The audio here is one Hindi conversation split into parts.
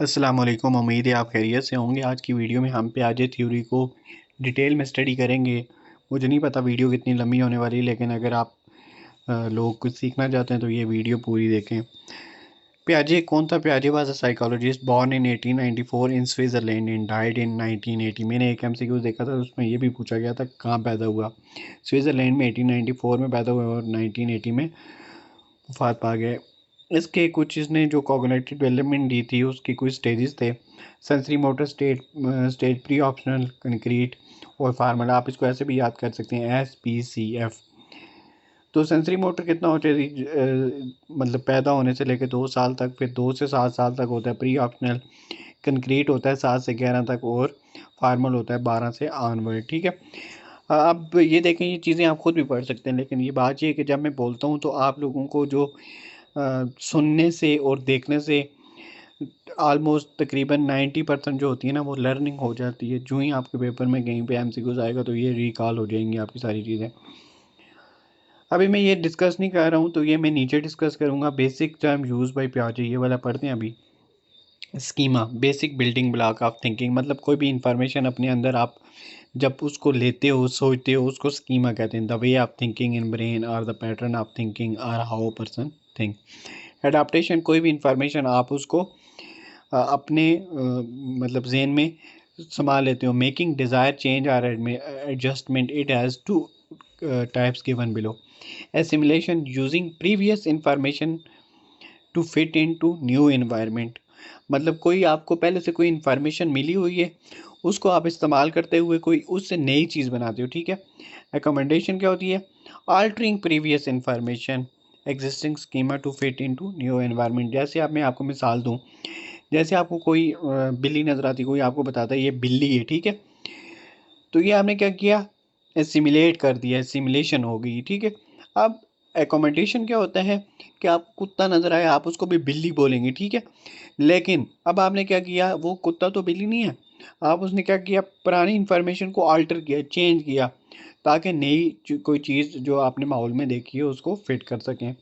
अस्सलाम वालेकुम। उम्मीद है आप खैरियत से होंगे। आज की वीडियो में हम प्याजे थ्योरी को डिटेल में स्टडी करेंगे। मुझे नहीं पता वीडियो कितनी लंबी होने वाली है, लेकिन अगर आप लोग कुछ सीखना चाहते हैं तो ये वीडियो पूरी देखें। प्याजे कौन था? प्याजे was a psychologist born in 1894 in Switzerland and died in 1980। मैंने एक एमसीक्यू देखा था, उसमें ये भी पूछा गया था कहाँ पैदा हुआ। स्विट्ज़रलैंड में 1894 में पैदा हुआ और 1980 में वफात पा गए। इसके कुछ इसने जो कॉग्निटिव डेवलपमेंट दी थी उसके कुछ स्टेजेस थे। Sensory motor stage, pre optional, concrete और फार्मूला। आप इसको ऐसे भी याद कर सकते हैं, SPCF। तो सेंसरी मोटर कितना होता है मतलब पैदा होने से लेकर 2 साल तक, फिर 2 से 7 साल तक होता है प्री ऑप्शनल। कंक्रीट होता है 7 से 11 तक और फार्मल होता है 12 से ऑनवर्ड। ठीक है। अब ये देखें, ये चीज़ें आप खुद भी पढ़ सकते हैं, लेकिन ये बात ये है कि जब मैं बोलता हूँ तो आप लोगों को जो सुनने से और देखने से ऑलमोस्ट तकरीबन 90% जो होती है ना, वो लर्निंग हो जाती है। जो ही आपके पेपर में कहीं पे एमसीक्यूज आएगा तो ये रिकॉल हो जाएंगी आपकी सारी चीज़ें। अभी मैं ये डिस्कस नहीं कर रहा हूँ, तो ये मैं नीचे डिस्कस करूँगा। बेसिक टर्म यूज बाय पियाजे, ये वाला पढ़ते हैं अभी। Schema, basic building block of thinking. मतलब कोई भी इंफॉर्मेशन अपने अंदर आप जब उसको लेते हो, सोचते हो, उसको स्कीमा कहते हैं। The way of thinking in brain और द पैटर्न ऑफ थिंकिंग और हाउ पर्सन थिंक। एडाप्टेशन, कोई भी इंफॉर्मेशन आप उसको अपने मतलब जहन में संभाल लेते हो। मेकिंग डिज़ायर चेंज और adjustment, it has two types given below. Assimilation, using previous information to fit in to new environment. मतलब कोई आपको पहले से कोई इन्फॉर्मेशन मिली हुई है, उसको आप इस्तेमाल करते हुए कोई उससे नई चीज़ बनाते हो। ठीक है। रिकमेंडेशन क्या होती है? Altering previous information existing schema to fit in to new environment. जैसे आप, मैं आपको मिसाल दूँ, जैसे आपको कोई बिल्ली नज़र आती, कोई आपको बताता है ये बिल्ली है। ठीक है। तो ये आपने क्या किया? सिमुलेट कर दिया, सिमुलेशन हो गई। ठीक है। अब एकोमोडेशन क्या होता है कि आप कुत्ता नज़र आया, आप उसको भी बिल्ली बोलेंगे। ठीक है। लेकिन अब आपने क्या किया, वो कुत्ता तो बिल्ली नहीं है। आप उसने क्या किया, पुरानी इंफॉर्मेशन को अल्टर किया, चेंज किया, ताकि नई कोई चीज़ जो आपने माहौल में देखी है उसको फिट कर सकें।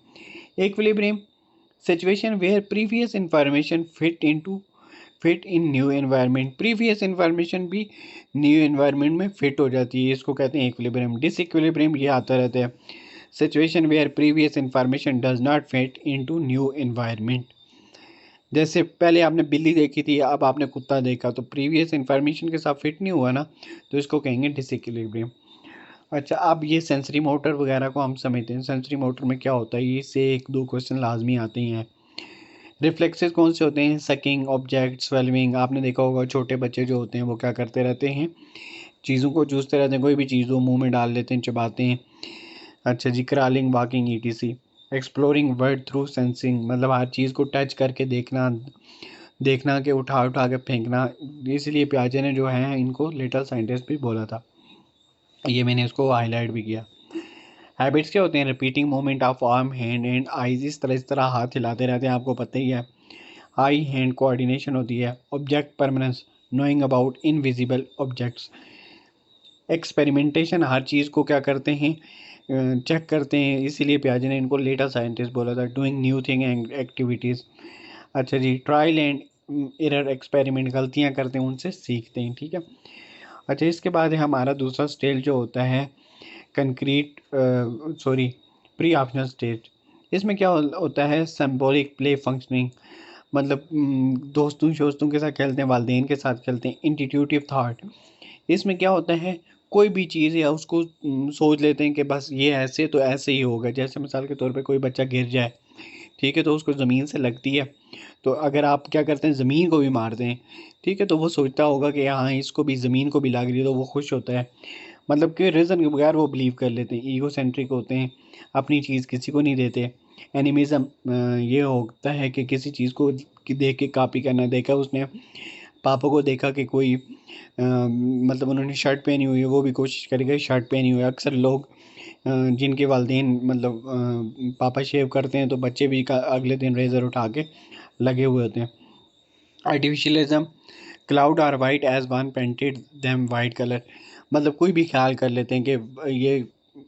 Equilibrium, situation where previous information fit in new environment. Previous information भी न्यू एनवायरनमेंट में फिट हो जाती है, इसको कहते हैं इक्विलिब्रियम। डिसइक्विलिब्रियम ये आता रहता है, situation where previous information does not fit into new environment. जैसे पहले आपने बिल्ली देखी थी, अब आपने कुत्ता देखा, तो प्रीवियस इंफॉर्मेशन के साथ फिट नहीं हुआ ना, तो इसको कहेंगे डिसइक्विलिब्रियम। अच्छा, अब ये सेंसरी मोटर वगैरह को हम समझते हैं। सेंसरी मोटर में क्या होता है, इससे एक दो क्वेश्चन लाजमी आते हैं। रिफ्लेक्सेस कौन से होते हैं? Sucking, object, स्वेलविंग। आपने देखा होगा छोटे बच्चे जो होते हैं वो क्या करते रहते हैं, चीज़ों को चूसते रहते हैं। कोई भी चीज़ हो मुंह में डाल लेते हैं, चबाते हैं। अच्छा जी, crawling, walking, ETC। Exploring world through sensing, मतलब हर चीज़ को टच करके देखना, देखना कि उठा उठा के फेंकना। इसलिए पियाजे ने जो है इनको लिटिल साइंटिस्ट भी बोला था। ये मैंने इसको हाईलाइट भी किया। हैबिट्स क्या होते हैं? Repeating movement of arm, hand and eyes. इस तरह हाथ हिलाते रहते हैं, आपको पता ही है। आई हैंड कोऑर्डिनेशन होती है। Object permanence, knowing about invisible objects. Experimentation, हर चीज़ को क्या करते हैं, चेक करते हैं। इसीलिए पियाजे ने इनको लेटर साइंटिस्ट बोला था। Doing new thing and activities. अच्छा जी, ट्रायल एंड एरर एक्सपेरिमेंट, गलतियाँ करते हैं उनसे सीखते हैं। ठीक है। अच्छा, इसके बाद है हमारा दूसरा स्टेज जो होता है concrete, sorry, pre optional stage. इसमें क्या होता है? सिंबॉलिक प्ले फंक्शनिंग, मतलब दोस्तों शोस्तों के साथ खेलते हैं, वालदेन के साथ खेलते हैं। इंट्यूटिव थाट, इसमें क्या होता है, कोई भी चीज़ है उसको सोच लेते हैं कि बस ये ऐसे तो ऐसे ही होगा। जैसे मिसाल के तौर पे कोई बच्चा गिर जाए, ठीक है, तो उसको ज़मीन से लगती है, तो अगर आप क्या करते हैं, ज़मीन को भी मारते हैं, ठीक है, तो वो सोचता होगा कि हाँ इसको भी, ज़मीन को भी लग रही है, तो वो खुश होता है। मतलब कि रीज़न के बगैर वो बिलीव कर लेते हैं। ईगो सेंट्रिक होते हैं, अपनी चीज़ किसी को नहीं देते। एनिमिज़म, ये होता है कि किसी चीज़ को देख के कॉपी करना। देखा उसने पापा को, देखा कि कोई मतलब उन्होंने शर्ट पहनी हुई है, वो भी कोशिश करेगा शर्ट पहनी हुई है। अक्सर लोग जिनके वालदेन मतलब पापा शेव करते हैं, तो बच्चे भी अगले दिन रेज़र उठा के लगे हुए होते हैं। Artificialism, cloud are white as one painted them white colour. मतलब कोई भी ख्याल कर लेते हैं कि ये,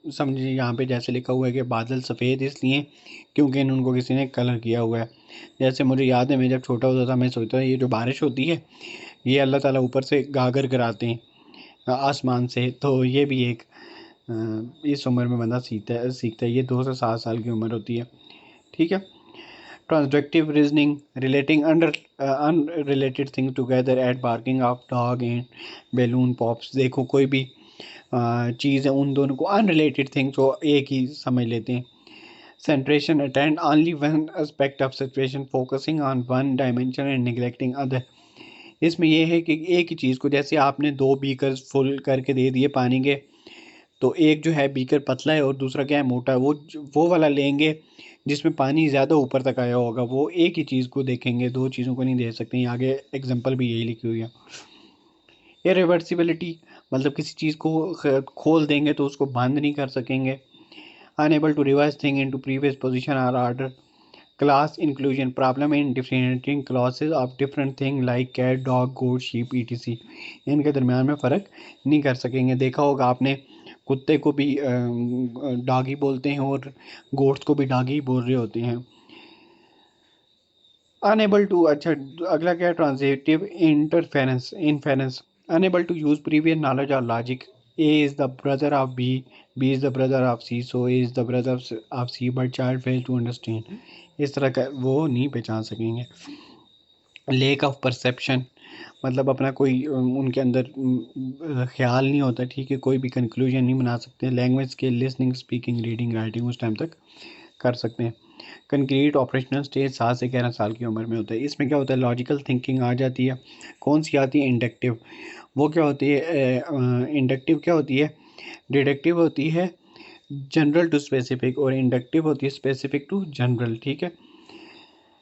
समझिए यहाँ पे जैसे लिखा हुआ है कि बादल सफ़ेद इसलिए क्योंकि उनको किसी ने कलर किया हुआ है। जैसे मुझे याद है मैं जब छोटा होता था मैं सोचता था ये जो बारिश होती है ये अल्लाह ताला ऊपर से गागर कराते हैं आसमान से। तो ये भी एक इस उम्र में बंदा सीखता है। ये 2 से 7 साल की उम्र होती है। ठीक है। Transductive reasoning relating unrelated thing together at barking of dog and balloon pops. देखो कोई भी चीज़ है उन दोनों को अनरिलेटेड थिंग्स को एक ही समझ लेते हैं। सेंट्रेशन attend only one aspect of situation focusing on one dimension and neglecting other. इसमें यह है कि एक ही चीज़ को जैसे आपने 2 बीकर्स फुल करके दे दिए पानी के, तो एक जो है बीकर पतला है और दूसरा क्या है मोटा है, वो वाला लेंगे जिसमें पानी ज़्यादा ऊपर तक आया होगा। वो एक ही चीज़ को देखेंगे, 2 चीज़ों को नहीं देख सकते। आगे एग्जांपल भी यही लिखी हुई है। इरिवर्सिबिलिटी मतलब किसी चीज़ को खोल देंगे तो उसको बंद नहीं कर सकेंगे। Unable to reverse thing into previous position और order. Class inclusion problem in differentiating classes of different thing like cat dog goat sheep ETC. इनके दरमियान में फ़र्क नहीं कर सकेंगे। देखा होगा आपने कुत्ते को भी डॉगी बोलते हैं और गोट्स को भी डॉगी बोल रहे होते हैं। अनएबल टू अच्छा अगला क्या है transitive interference inference. Unable to use previous knowledge और logic. A is the brother of B, B is the brother of C, so A is the brother of C but child fail to understand. इस तरह का वो नहीं पहचान सकेंगे। लेक ऑफ परसेप्शन मतलब अपना कोई उनके अंदर ख्याल नहीं होता। ठीक है। कोई भी कंक्लूजन नहीं बना सकते। लैंग्वेज के लिसनिंग स्पीकिंग रीडिंग राइटिंग उस टाइम तक कर सकते हैं। कंक्रीट ऑपरेशनल स्टेज 7 से 11 साल की उम्र में होता है। इसमें क्या होता है लॉजिकल थिंकिंग आ जाती है। कौन सी आती है इंडक्टिव। वो क्या होती है इंडक्टिव क्या होती है डिडक्टिव होती है जनरल टू स्पेसिफिक और इंडक्टिव होती है स्पेसिफिक टू जनरल। ठीक है।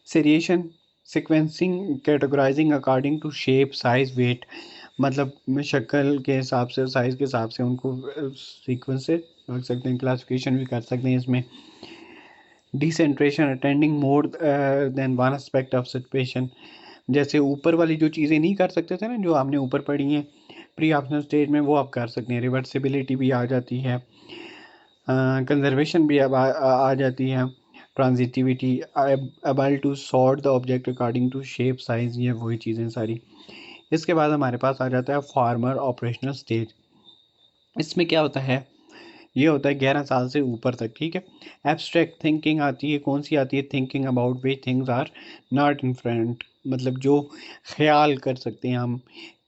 Seriation sequencing categorising according to shape size weight मतलब शक्ल के हिसाब से साइज के हिसाब से उनको सीक्वेंस से रख सकते हैं। क्लासिफिकेशन भी कर सकते हैं इसमें। Decentration attending more than one aspect of situation जैसे ऊपर वाली जो चीज़ें नहीं कर सकते थे ना जो आपने ऊपर पढ़ी हैं प्री ऑप्शनल स्टेज में वो आप कर सकते हैं। रिवर्सिबिलिटी भी आ जाती है। कंजर्वेशन भी अब आ जाती है। Transitivity able to sort the object according to shape size ये वही चीज़ें सारी। इसके बाद हमारे पास आ जाता है फार्मर ऑपरेशनल स्टेज। इसमें क्या होता है ये होता है 11 साल से ऊपर तक। ठीक है। एब्स्ट्रैक्ट थिंकिंग आती है। कौन सी आती है thinking about way things are not in front मतलब जो ख्याल कर सकते हैं हम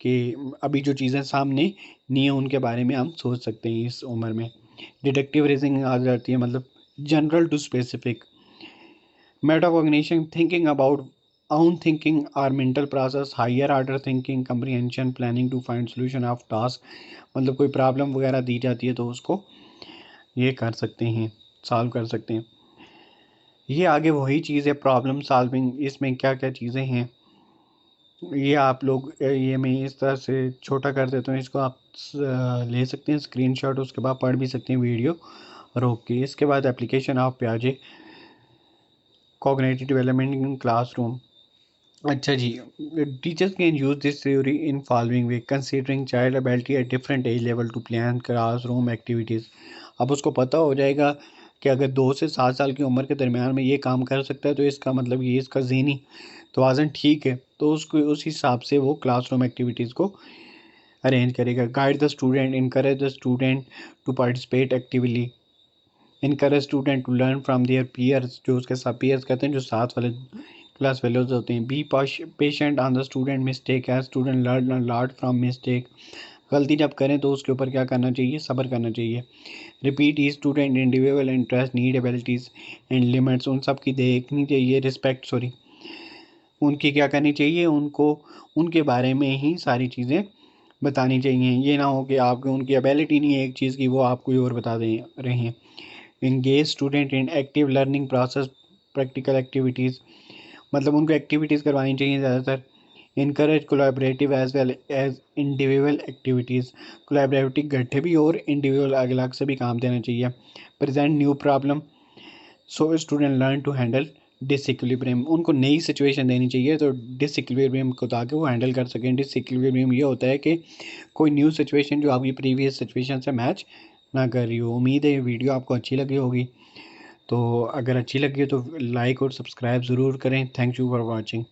कि अभी जो चीज़ें सामने नहीं है उनके बारे में हम सोच सकते हैं इस उम्र में। डिडक्टिव रीजनिंग आ जाती है मतलब general to specific. Metacognition thinking about own thinking or mental process। higher order thinking comprehension planning to find solution of task मतलब कोई प्रॉब्लम वगैरह दी जाती है तो उसको ये कर सकते हैं सॉल्व कर सकते हैं। ये आगे वही चीज़ है प्रॉब्लम सॉल्विंग। इसमें क्या क्या चीज़ें हैं ये आप लोग ये मैं इस तरह से छोटा कर देता हूँ। इसको आप ले सकते हैं स्क्रीनशॉट उसके बाद पढ़ भी सकते हैं वीडियो रोक के। इसके बाद एप्लीकेशन ऑफ प्याजे कॉग्निटिव डेवलपमेंट इन क्लासरूम। अच्छा जी teachers can use this theory in following way considering child ability at different age level to plan classroom activities. अब उसको पता हो जाएगा कि अगर 2 से 7 साल की उम्र के दरमियान में ये काम कर सकता है तो इसका मतलब ये इसका ज़हनी तवाज़न ठीक है तो उसको उस हिसाब से वो क्लासरूम एक्टिविटीज़ को अरेंज करेगा। Guide the student encourage the student to participate actively. Encourage student to learn from their peers जो उसके साथ पीयर्स कहते हैं जो साथ वाले क्लास फेलोज होते हैं। Be patient on the student mistake as student learn a lot from mistake. गलती जब करें तो उसके ऊपर क्या करना चाहिए सब्र करना चाहिए। Repeat E student individual interest need abilities and limits उन सब की देखनी चाहिए रिस्पेक्ट उनकी क्या करनी चाहिए उनको उनके बारे में ही सारी चीज़ें बतानी चाहिए। ये ना हो कि आपको उनकी एबिलिटी नहीं है एक चीज़ की वो आपको और बता दे रहे हैं। Engage student in active learning process practical activities मतलब उनको एक्टिविटीज़ करवानी चाहिए ज़्यादातर। Encourage collaborative as well as individual activities collaborative इकट्ठे भी और इंडिविजुअल अलग अलग से भी काम देना चाहिए। Present new problem so student learn to handle disequilibrium उनको नई सिचुएशन देनी चाहिए तो डिसइक्विलिब्रियम को ताकि वो हैंडल कर सकें। डिसइक्विलिब्रियम ये होता है कि कोई न्यू सिचुएशन जो आपकी प्रीवियस सिचुएशन से मैच ना कर रही हो। उम्मीद है ये वीडियो आपको अच्छी लगी होगी। तो अगर अच्छी लगी हो तो लाइक और सब्सक्राइब ज़रूर करें। Thank you for watching.